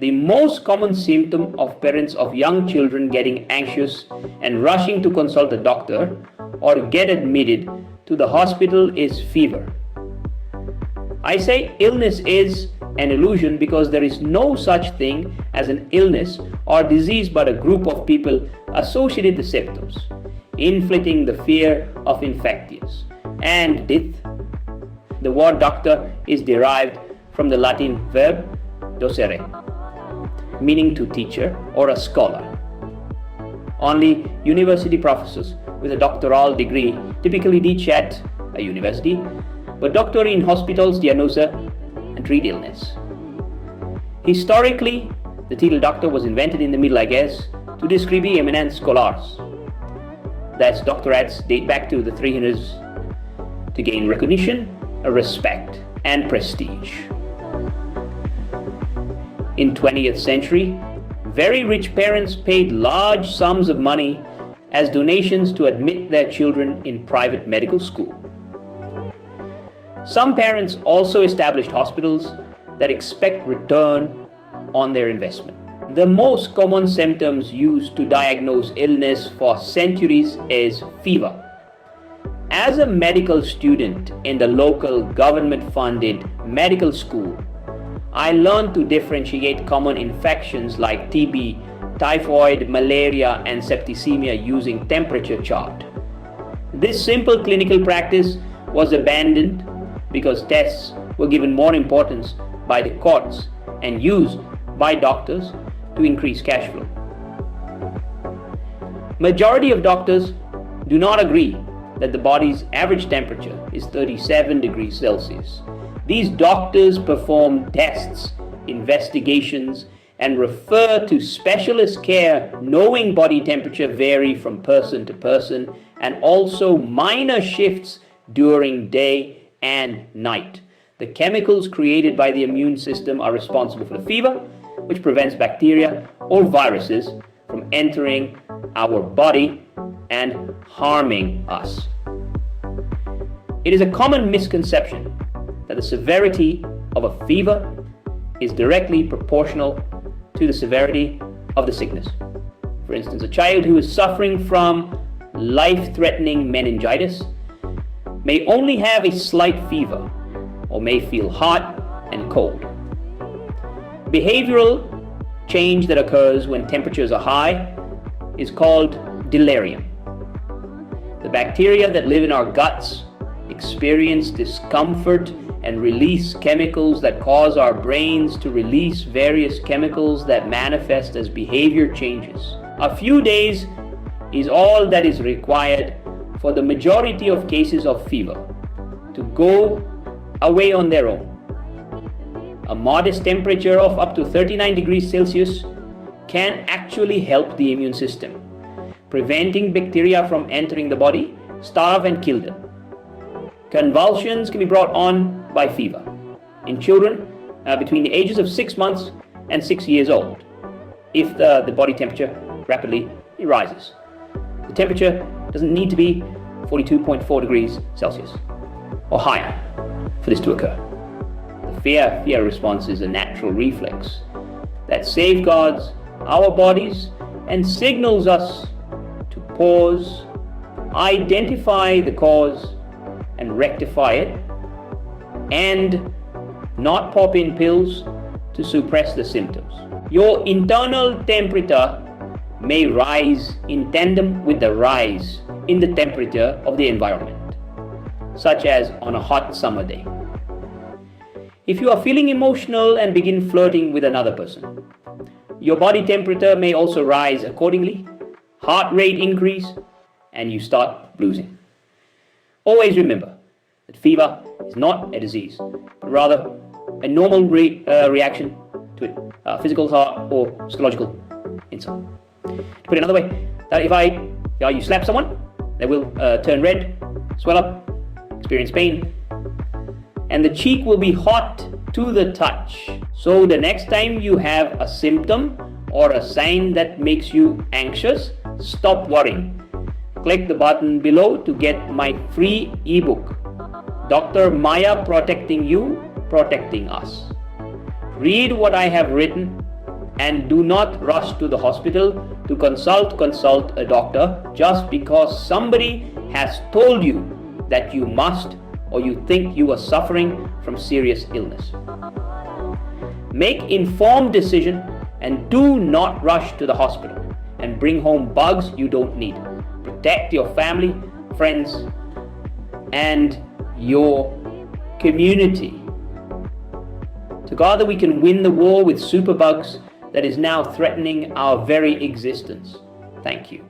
The most common symptom of parents of young children getting anxious and rushing to consult a doctor or get admitted to the hospital is fever. I say illness is an illusion because there is no such thing as an illness or disease but a group of people associated with the symptoms, inflicting the fear of infectious and death. The word doctor is derived from the Latin verb docere, meaning to teacher or a scholar. Only university professors with a doctoral degree typically teach at a university, but doctors in hospitals diagnose and treat illness. Historically, the title doctor was invented in the Middle Ages to describe eminent scholars. Thus, doctorates date back to the 300s to gain recognition, respect, and prestige. In 20th century, very rich parents paid large sums of money as donations to admit their children in private medical school. Some parents also established hospitals that expect return on their investment. The most common symptoms used to diagnose illness for centuries is fever. As a medical student in the local government-funded medical school, I learned to differentiate common infections like TB, typhoid, malaria, and septicemia using temperature chart. This simple clinical practice was abandoned because tests were given more importance by the courts and used by doctors to increase cash flow. Majority of doctors do not agree that the body's average temperature is 37 degrees Celsius. These doctors perform tests, investigations, and refer to specialist care knowing body temperature vary from person to person and also minor shifts during day and night. The chemicals created by the immune system are responsible for the fever, which prevents bacteria or viruses from entering our body and harming us. It is a common misconception that the severity of a fever is directly proportional to the severity of the sickness. For instance, a child who is suffering from life-threatening meningitis may only have a slight fever or may feel hot and cold. Behavioral change that occurs when temperatures are high is called delirium. The bacteria that live in our guts experience discomfort and release chemicals that cause our brains to release various chemicals that manifest as behavior changes. A few days is all that is required for the majority of cases of fever to go away on their own. A modest temperature of up to 39 degrees Celsius can actually help the immune system, preventing bacteria from entering the body, starve and kill them. Convulsions can be brought on by fever in children between the ages of 6 months and 6 years old if the body temperature rapidly rises. The temperature doesn't need to be 42.4 degrees Celsius or higher for this to occur. The fear response is a natural reflex that safeguards our bodies and signals us to pause, identify the cause, and rectify it, and not pop in pills to suppress the symptoms. Your internal temperature may rise in tandem with the rise in the temperature of the environment, such as on a hot summer day. If you are feeling emotional and begin flirting with another person, your body temperature may also rise accordingly, heart rate increase, and you start bluesing. Always remember that fever is not a disease, but rather a normal reaction to it, physical or psychological insult. To put it another way, that if you slap someone, they will turn red, swell up, experience pain, and the cheek will be hot to the touch. So the next time you have a symptom or a sign that makes you anxious, stop worrying. Click the button below to get my free ebook, Dr. Maya Protecting You, Protecting Us. Read what I have written And do not rush to the hospital to consult a doctor just because somebody has told you that you must, or you think you are suffering from serious illness. Make informed decision and do not rush to the hospital and bring home bugs you don't need. Protect your family, friends, and your community. Together we can win the war with superbugs that is now threatening our very existence. Thank you.